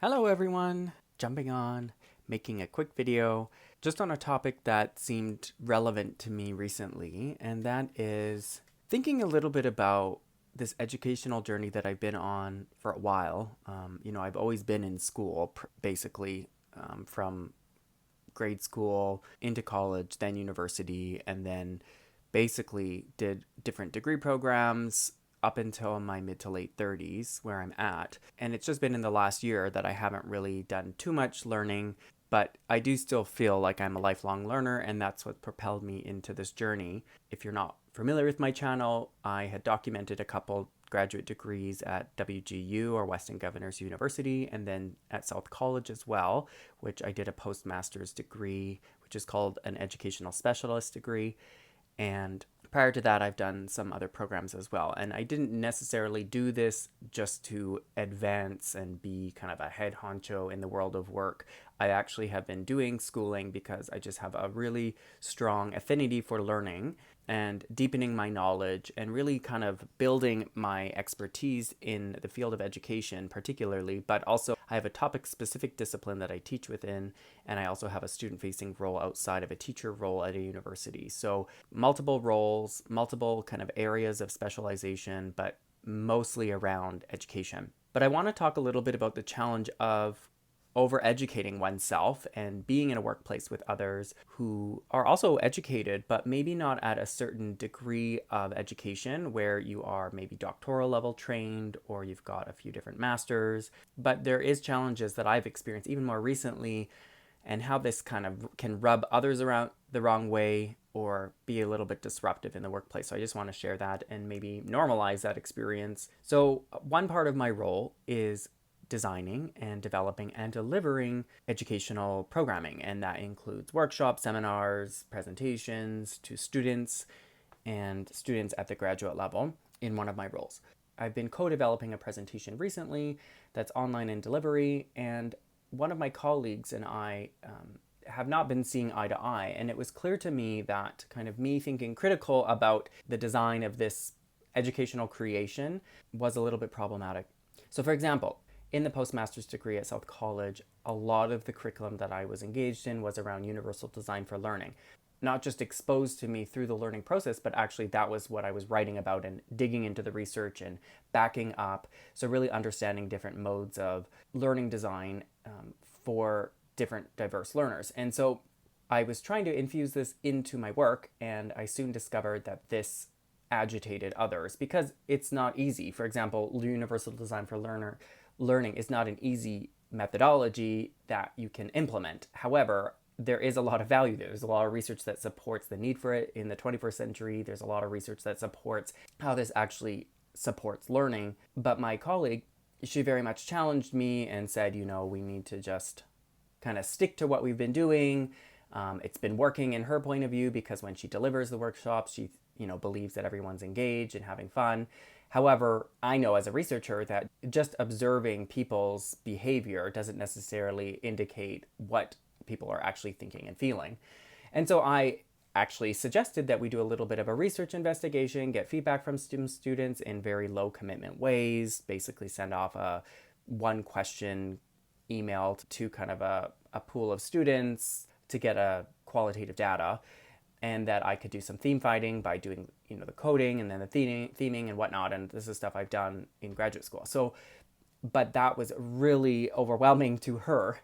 Hello everyone! Jumping on, making a quick video just on a topic that seemed relevant to me recently, and that is thinking a little bit about this educational journey that I've been on for a while. I've always been in school, basically, from grade school into college, then university, and then basically did different degree programs up until my mid to late 30s, where I'm at. And it's just been in the last year that I haven't really done too much learning, but I do still feel like I'm a lifelong learner, and that's what propelled me into this journey. If you're not familiar with my channel, I had documented a couple graduate degrees at WGU or Western Governors University, and then at South College as well, which I did a postmaster's degree, which is called an educational specialist degree. And prior to that, I've done some other programs as well. And I didn't necessarily do this just to advance and be kind of a head honcho in the world of work. I actually have been doing schooling because I just have a really strong affinity for learning and deepening my knowledge and really kind of building my expertise in the field of education particularly, but also I have a topic specific discipline that I teach within, and I also have a student facing role outside of a teacher role at a university. So multiple roles, multiple kind of areas of specialization, but mostly around education. But I want to talk a little bit about the challenge of overeducating oneself and being in a workplace with others who are also educated, but maybe not at a certain degree of education where you are maybe doctoral level trained or you've got a few different masters. But there is challenges that I've experienced even more recently, and how this kind of can rub others around the wrong way or be a little bit disruptive in the workplace. So I just want to share that and maybe normalize that experience. So one part of my role is designing and developing and delivering educational programming, and that includes workshops, seminars, presentations to students and students at the graduate level in one of my roles. I've been co-developing a presentation recently that's online in delivery, and one of my colleagues and I have not been seeing eye to eye, and it was clear to me that kind of me thinking critical about the design of this educational creation was a little bit problematic. So for example, in the postmaster's degree at South College, a lot of the curriculum that I was engaged in was around universal design for learning. Not just exposed to me through the learning process, but actually that was what I was writing about and digging into the research and backing up. So really understanding different modes of learning design for different diverse learners. And so I was trying to infuse this into my work, and I soon discovered that this agitated others because it's not easy. For example, universal design for learning is not an easy methodology that you can implement. However, there is a lot of value there. There's a lot of research that supports the need for it in the 21st century. There's a lot of research that supports how this actually supports learning. But my colleague, she very much challenged me and said, we need to just kind of stick to what we've been doing. It's been working in her point of view because when she delivers the workshops, she believes that everyone's engaged and having fun. However, I know as a researcher that just observing people's behavior doesn't necessarily indicate what people are actually thinking and feeling. And so I actually suggested that we do a little bit of a research investigation, get feedback from students in very low commitment ways, basically send off a one question email to kind of a pool of students to get a qualitative data, and that I could do some theme fighting by doing, the coding and then the theming and whatnot. And this is stuff I've done in graduate school. So, but that was really overwhelming to her.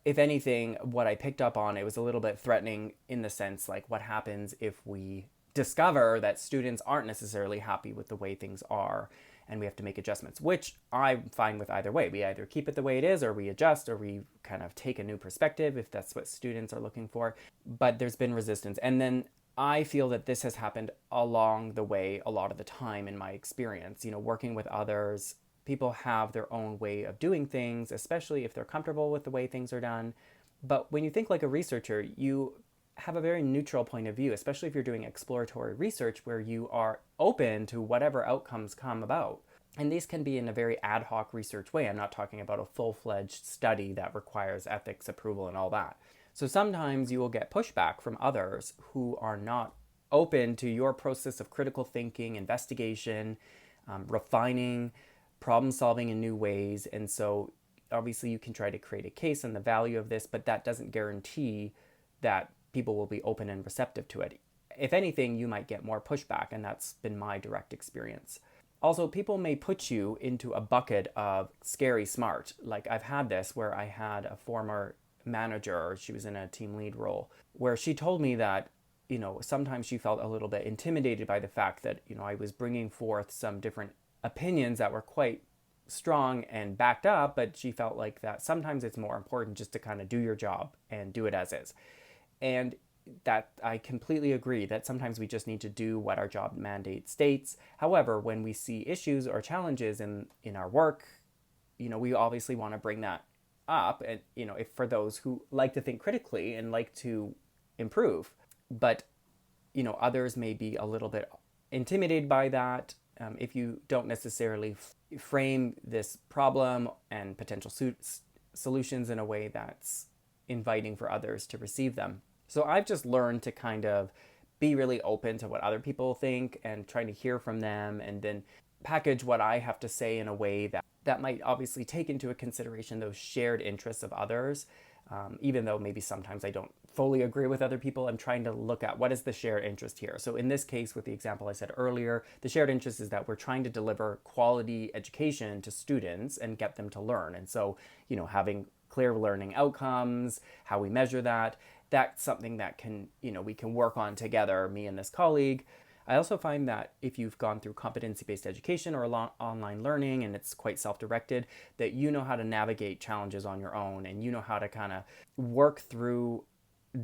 If anything, what I picked up on, it was a little bit threatening in the sense like what happens if we discover that students aren't necessarily happy with the way things are and we have to make adjustments, which I'm fine with either way. We either keep it the way it is or we adjust or we kind of take a new perspective if that's what students are looking for. But there's been resistance. And then I feel that this has happened along the way a lot of the time in my experience. Working with others, people have their own way of doing things, especially if they're comfortable with the way things are done. But when you think like a researcher, you have a very neutral point of view, especially if you're doing exploratory research where you are open to whatever outcomes come about. And these can be in a very ad hoc research way. I'm not talking about a full-fledged study that requires ethics approval and all that. So sometimes you will get pushback from others who are not open to your process of critical thinking, investigation, refining, problem solving in new ways. And so obviously you can try to create a case on the value of this, but that doesn't guarantee that people will be open and receptive to it. If anything, you might get more pushback, and that's been my direct experience. Also, people may put you into a bucket of scary smart. Like, I've had this where I had a former manager, she was in a team lead role, where she told me that, sometimes she felt a little bit intimidated by the fact that, I was bringing forth some different opinions that were quite strong and backed up, but she felt like that sometimes it's more important just to kind of do your job and do it as is. And that I completely agree that sometimes we just need to do what our job mandate states. However, when we see issues or challenges in our work, we obviously want to bring that up, and if for those who like to think critically and like to improve. But others may be a little bit intimidated by that. If you don't necessarily frame this problem and potential solutions in a way that's inviting for others to receive them. So I've just learned to kind of be really open to what other people think and trying to hear from them, and then package what I have to say in a way that might obviously take into consideration those shared interests of others. Even though maybe sometimes I don't fully agree with other people, I'm trying to look at what is the shared interest here. So in this case, with the example I said earlier, the shared interest is that we're trying to deliver quality education to students and get them to learn. And so, having clear learning outcomes, how we measure that, that's something that we can work on together, me and this colleague. I also find that if you've gone through competency-based education or online learning and it's quite self-directed, that you know how to navigate challenges on your own, and you know how to kind of work through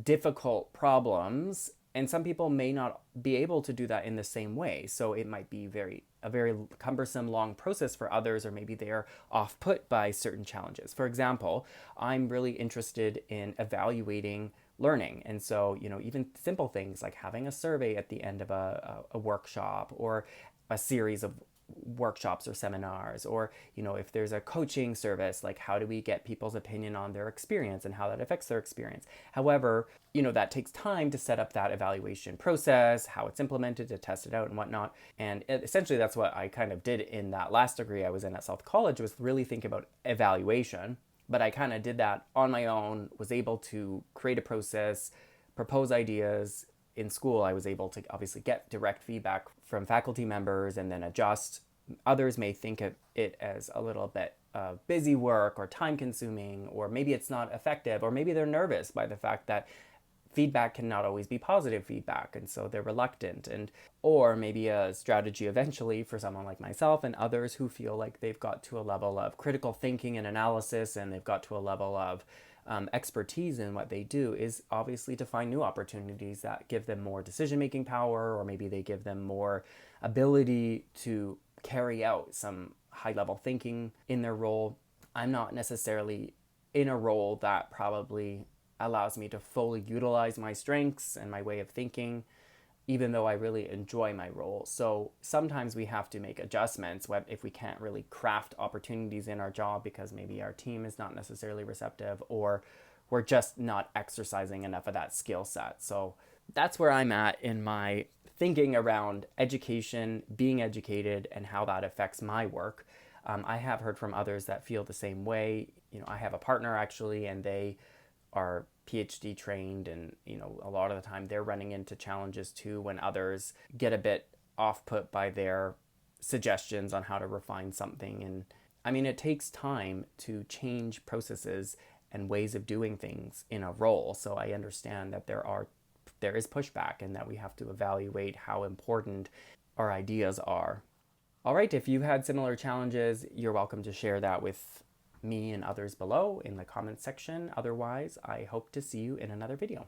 difficult problems. And some people may not be able to do that in the same way. So it might be a very cumbersome, long process for others, or maybe they are off-put by certain challenges. For example, I'm really interested in evaluating learning. And so, even simple things like having a survey at the end of a workshop, or a series of workshops or seminars, or, if there's a coaching service, like how do we get people's opinion on their experience and how that affects their experience. However, that takes time to set up that evaluation process, how it's implemented, to test it out and whatnot. And essentially that's what I kind of did in that last degree I was in at South College, was really think about evaluation. But I kind of did that on my own, was able to create a process, propose ideas. In school, I was able to obviously get direct feedback from faculty members and then adjust. Others may think of it as a little bit busy work or time consuming, or maybe it's not effective, or maybe they're nervous by the fact that feedback cannot always be positive feedback, and so they're reluctant. Or maybe a strategy eventually for someone like myself and others who feel like they've got to a level of critical thinking and analysis, and they've got to a level of expertise in what they do, is obviously to find new opportunities that give them more decision-making power, or maybe they give them more ability to carry out some high-level thinking in their role. I'm not necessarily in a role that probably allows me to fully utilize my strengths and my way of thinking, even though I really enjoy my role. So sometimes we have to make adjustments if we can't really craft opportunities in our job because maybe our team is not necessarily receptive, or we're just not exercising enough of that skill set. So that's where I'm at in my thinking around education, being educated, and how that affects my work. I have heard from others that feel the same way. I have a partner actually, and they are PhD trained, and a lot of the time they're running into challenges too when others get a bit off put by their suggestions on how to refine something. And I mean, it takes time to change processes and ways of doing things in a role. So I understand that there is pushback, and that we have to evaluate how important our ideas are. All right, if you've had similar challenges, you're welcome to share that with me and others below in the comments section. Otherwise, I hope to see you in another video.